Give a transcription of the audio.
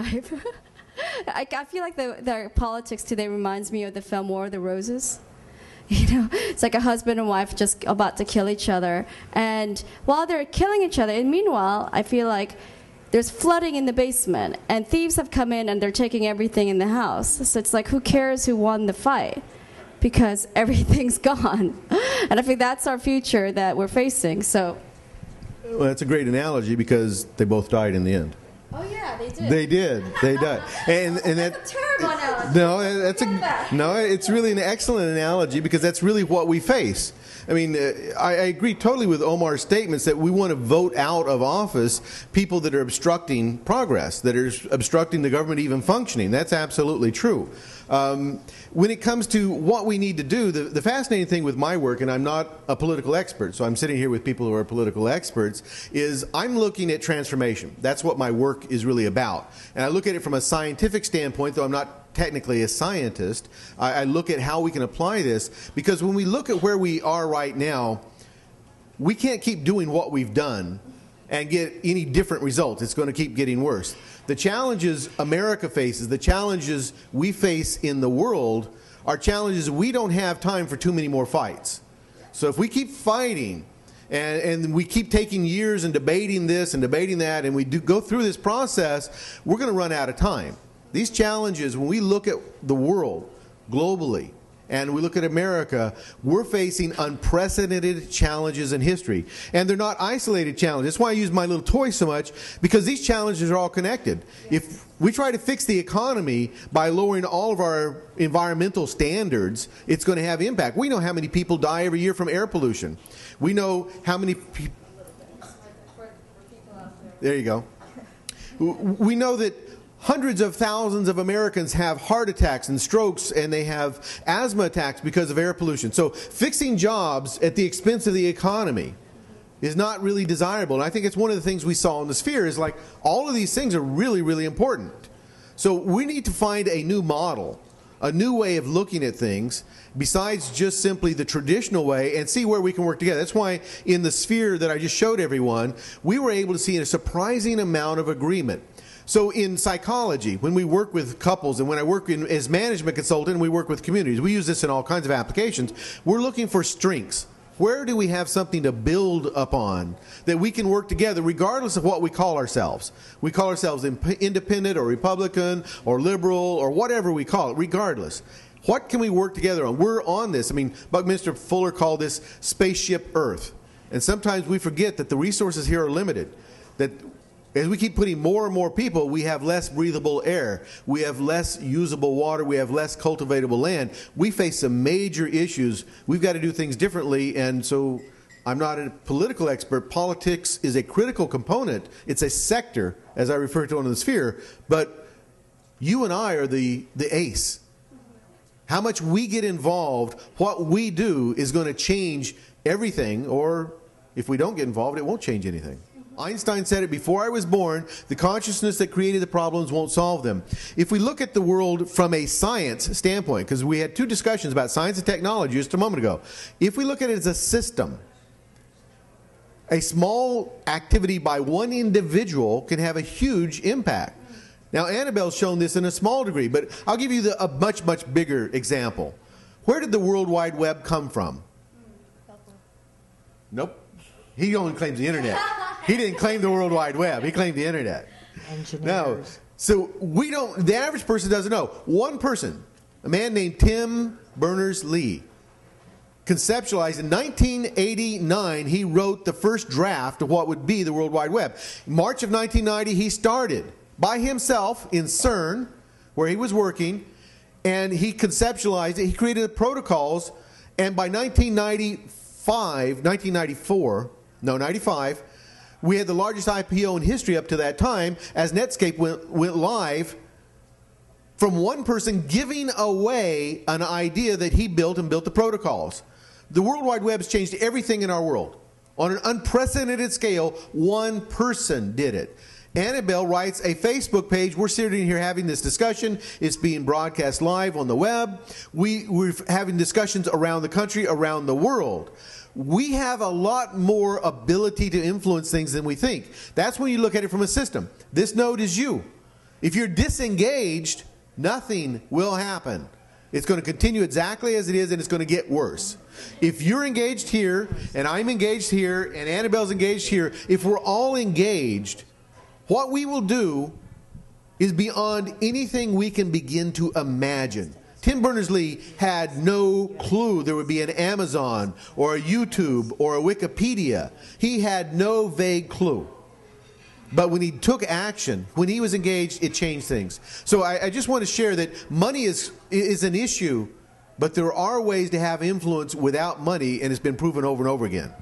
I feel like the politics today reminds me of the film War of the Roses. You know, it's like a husband and wife just about to kill each other. And while they're killing each other, and meanwhile, I feel like there's flooding in the basement, and thieves have come in and they're taking everything in the house. So it's like, who cares who won the fight? Because everything's gone. And I think that's our future that we're facing. So, well, that's a great analogy because they both died in the end. Oh yeah, they did. They did. They died. And that's a terrible analogy. No, it's really an excellent analogy because that's really what we face. I mean, I agree totally with Omar's statements that we want to vote out of office people that are obstructing progress, that are obstructing the government even functioning. That's absolutely true. When it comes to what we need to do, the fascinating thing with my work, and I'm not a political expert, so I'm sitting here with people who are political experts, is I'm looking at transformation. That's what my work is really about. And I look at it from a scientific standpoint, though I'm not technically a scientist. I look at how we can apply this, because when we look at where we are right now, we can't keep doing what we've done and get any different results. It's going to keep getting worse. The challenges America faces, the challenges we face in the world, are challenges we don't have time for too many more fights. So if we keep fighting and we keep taking years and debating this and debating that, and we do go through this process, we're going to run out of time. These challenges, when we look at the world globally, and we look at America, we're facing unprecedented challenges in history. And they're not isolated challenges. That's why I use my little toy so much, because these challenges are all connected. If we try to fix the economy by lowering all of our environmental standards, it's going to have impact. We know how many people die every year from air pollution. We know how many people... There you go. We know that hundreds of thousands of Americans have heart attacks and strokes, and they have asthma attacks because of air pollution. So fixing jobs at the expense of the economy is not really desirable. And I think it's one of the things we saw in the Sphere is like all of these things are really, really important. So we need to find a new model, a new way of looking at things besides just simply the traditional way, and see where we can work together. That's why in the Sphere that I just showed everyone, we were able to see a surprising amount of agreement. So in psychology, when we work with couples, and when I work as management consultant and we work with communities, we use this in all kinds of applications, we're looking for strengths. Where do we have something to build upon that we can work together regardless of what we call ourselves? We call ourselves independent or Republican or liberal or whatever we call it, regardless. What can we work together on? We're on this. I mean, Buckminster Fuller called this spaceship Earth. And sometimes we forget that the resources here are limited, that as we keep putting more and more people, we have less breathable air. We have less usable water. We have less cultivatable land. We face some major issues. We've got to do things differently. And so I'm not a political expert. Politics is a critical component. It's a sector, as I refer to it in the Sphere. But you and I are the ace. How much we get involved, what we do is going to change everything. Or if we don't get involved, it won't change anything. Einstein said it before I was born, the consciousness that created the problems won't solve them. If we look at the world from a science standpoint, because we had two discussions about science and technology just a moment ago, if we look at it as a system, a small activity by one individual can have a huge impact. Now, Annabelle's shown this in a small degree, but I'll give you a much, much bigger example. Where did the World Wide Web come from? Nope. He only claims the internet. He didn't claim the World Wide Web. He claimed the internet. Engineers. No. So we don't, the average person doesn't know. One person, a man named Tim Berners-Lee, conceptualized in 1989, he wrote the first draft of what would be the World Wide Web. In March of 1990, he started by himself in CERN, where he was working, and he conceptualized it. He created the protocols, and by 95, we had the largest IPO in history up to that time, as Netscape went live from one person giving away an idea that he built and built the protocols. The World Wide Web has changed everything in our world. On an unprecedented scale, one person did it. Annabelle writes a Facebook page. We're sitting here having this discussion. It's being broadcast live on the web. We're having discussions around the country, around the world. We have a lot more ability to influence things than we think. That's when you look at it from a system. This node is you. If you're disengaged, nothing will happen. It's going to continue exactly as it is, and it's going to get worse. If you're engaged here, and I'm engaged here, and Annabelle's engaged here, if we're all engaged, what we will do is beyond anything we can begin to imagine. Tim Berners-Lee had no clue there would be an Amazon or a YouTube or a Wikipedia. He had no vague clue. But when he took action, when he was engaged, it changed things. So I just want to share that money is an issue, but there are ways to have influence without money, and it's been proven over and over again.